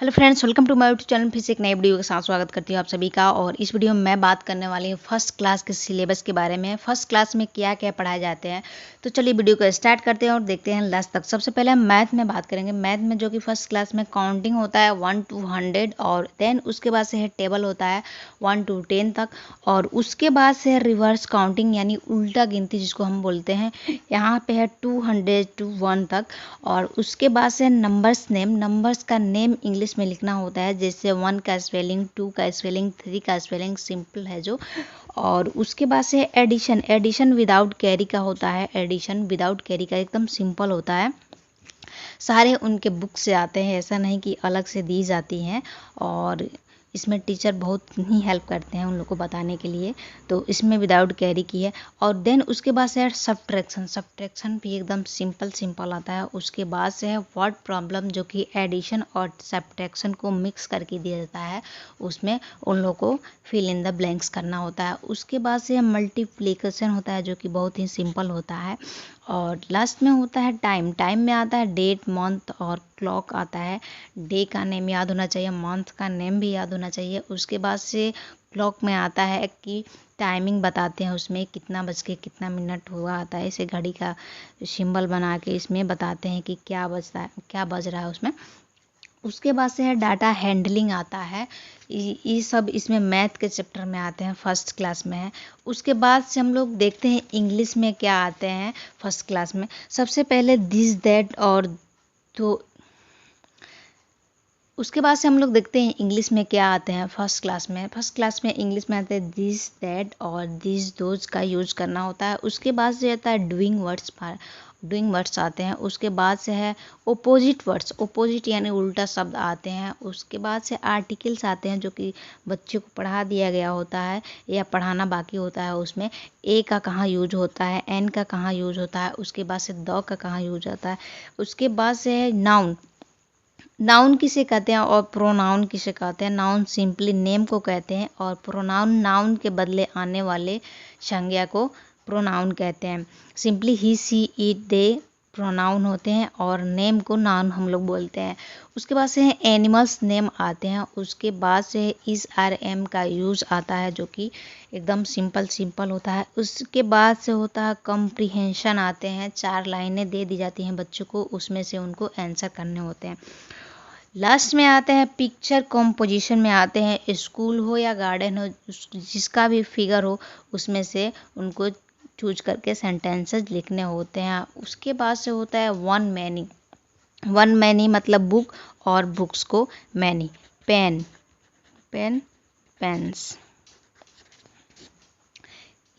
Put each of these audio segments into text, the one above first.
Hello friends, welcome to my YouTube channel. फिर से एक नई वीडियो के साथ स्वागत करती हूँ आप सभी का। और इस वीडियो में मैं बात करने वाली हूँ फर्स्ट क्लास के सिलेबस के बारे में। फर्स्ट क्लास में क्या क्या पढ़ाए जाते हैं, तो चलिए वीडियो को स्टार्ट करते हैं और देखते हैं लास्ट तक। सबसे पहले हम मैथ में बात करेंगे। मैथ में जो कि फर्स्ट क्लास में काउंटिंग होता है 1 to 100, और देन उसके बाद से है टेबल होता है 1 to 10 तक, और उसके बाद से है रिवर्स काउंटिंग यानी उल्टा गिनती जिसको हम बोलते हैं। यहाँ पे है 200 to 1 तक, और उसके बाद से नंबर्स नेम। नंबर्स का नेम इंग्लिश में लिखना होता है, जैसे 1 का स्पेलिंग, 2 का स्पेलिंग, 3 का स्पेलिंग सिंपल है जो। और उसके बाद से एडिशन। एडिशन विदाउट कैरी का होता है। एडिशन विदाउट कैरी का एकदम सिंपल होता है। सारे उनके बुक से आते हैं, ऐसा नहीं कि अलग से दी जाती हैं। और इसमें टीचर बहुत ही हेल्प करते हैं उन लोग को बताने के लिए, तो इसमें विदाउट कैरी की है। और देन उसके बाद से है सब्ट्रैक्शन। सब्ट्रैक्शन भी एकदम सिंपल आता है। उसके बाद से है वर्ड प्रॉब्लम, जो कि एडिशन और सब्ट्रैक्शन को मिक्स करके दिया जाता है। उसमें उन लोग को फिल इन द ब्लैंक्स करना होता है। उसके बाद से मल्टीप्लिकेशन होता है, जो कि बहुत ही सिंपल होता है। और लास्ट में होता है टाइम। टाइम में आता है डेट, मंथ और क्लॉक आता है। डे का नेम याद होना चाहिए, मंथ का नेम भी याद होना चाहिए। उसके बाद से क्लॉक में आता है कि टाइमिंग बताते हैं, उसमें कितना बज के कितना मिनट हुआ आता है। इसे घड़ी का सिंबल बना के इसमें बताते हैं कि क्या बजता है, क्या बज रहा है उसमें। उसके बाद से है डाटा हैंडलिंग आता है। ये सब इसमें मैथ के चैप्टर में आते हैं, फर्स्ट क्लास में है। उसके बाद से हम लोग देखते हैं इंग्लिश में क्या आते हैं फर्स्ट क्लास में। सबसे पहले दिस दैट, और तो उसके बाद से हम लोग देखते हैं इंग्लिश में क्या आते हैं फर्स्ट क्लास में। फर्स्ट क्लास में इंग्लिश में आते हैं दिस दैट और दिस दोज का यूज करना होता है। उसके बाद से आता है डूइंग वर्ड्स। डूइंग वर्ड्स आते हैं। उसके बाद से है ओपोजिट वर्ड्स। ओपोजिट यानी उल्टा शब्द आते हैं। उसके बाद से आर्टिकल्स आते हैं, जो कि बच्चे को पढ़ा दिया गया होता है या पढ़ाना बाकी होता है। उसमें ए का कहाँ यूज होता है, एन का कहाँ यूज होता है, उसके बाद से द का कहाँ यूज होता है। उसके बाद से है नाउन। नाउन किसे कहते हैं और प्रोनाउन किसे कहते हैं। नाउन सिंपली नेम को कहते हैं, और प्रोनाउन नाउन के बदले आने वाले संज्ञा को प्रोनाउन कहते हैं। Simply he, she, it, they pronoun होते हैं, और नेम को नाउन हम लोग बोलते हैं। उसके बाद से है एनिमल्स नेम आते हैं। उसके बाद से इस, आर, एम का यूज़ आता है, जो कि एकदम सिंपल होता है। उसके बाद से होता है कम्प्रीहेंशन आते हैं। 4 लाइनें दे दी जाती हैं बच्चों को, उसमें से उनको आंसर करने होते हैं। लास्ट में आते हैं पिक्चर कॉम्पोजिशन में आते हैं। स्कूल हो या गार्डन हो, जिसका भी फिगर हो, उसमें से उनको चूज करके सेंटेंसेस लिखने होते हैं। उसके बाद से होता है वन मैनी। वन मैनी मतलब बुक, और बुक्स को मैनी। पेन, पेन, पेन्स,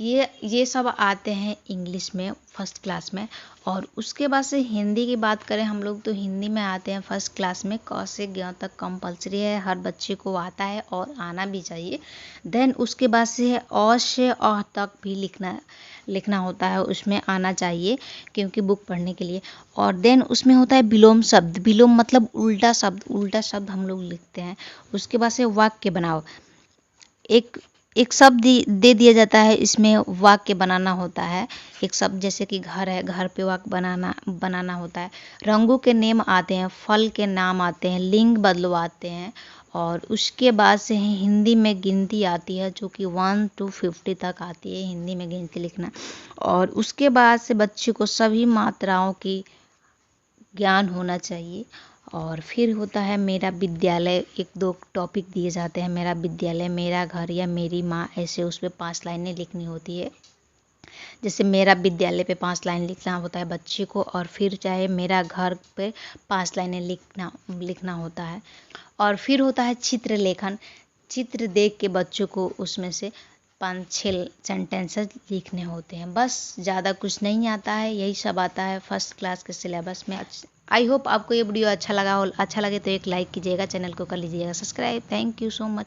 ये सब आते हैं इंग्लिश में फर्स्ट क्लास में। और उसके बाद से हिंदी की बात करें हम लोग, तो हिंदी में आते हैं फर्स्ट क्लास में क से ज्ञ तक कंपलसरी है, हर बच्चे को आता है और आना भी चाहिए। देन उसके बाद से है अ से अ तक भी लिखना होता है, उसमें आना चाहिए क्योंकि बुक पढ़ने के लिए। और देन उसमें होता है विलोम शब्द। विलोम मतलब उल्टा शब्द। उल्टा शब्द हम लोग लिखते हैं। उसके बाद से वाक्य बनाओ। एक शब्द दे दिया जाता है, इसमें वाक्य बनाना होता है। एक शब्द जैसे कि घर है, घर पे वाक्य बनाना होता है। रंगों के नेम आते हैं, फल के नाम आते हैं, लिंग बदलवाते हैं। और उसके बाद से हिंदी में गिनती आती है, जो कि 1 to 50 तक आती है हिंदी में गिनती लिखना। और उसके बाद से बच्चे को सभी मात्राओं की ज्ञान होना चाहिए। और फिर होता है मेरा विद्यालय। 1-2 टॉपिक दिए जाते हैं, मेरा विद्यालय, मेरा घर या मेरी माँ, ऐसे उस पर 5 लाइनें लिखनी होती है। जैसे मेरा विद्यालय पे 5 लाइन लिखना होता है बच्चे को, और फिर चाहे मेरा घर पे 5 लाइनें लिखना होता है। और फिर होता है चित्र लेखन। चित्र देख के बच्चों को उसमें से 5-6 सेंटेंसेस लिखने होते हैं। बस ज़्यादा कुछ नहीं आता है, यही सब आता है फर्स्ट क्लास के सिलेबस में। आई होप आपको ये वीडियो अच्छा लगा हो। अच्छा लगे तो एक लाइक कीजिएगा, चैनल को कर लीजिएगा subscribe. Thank you so much.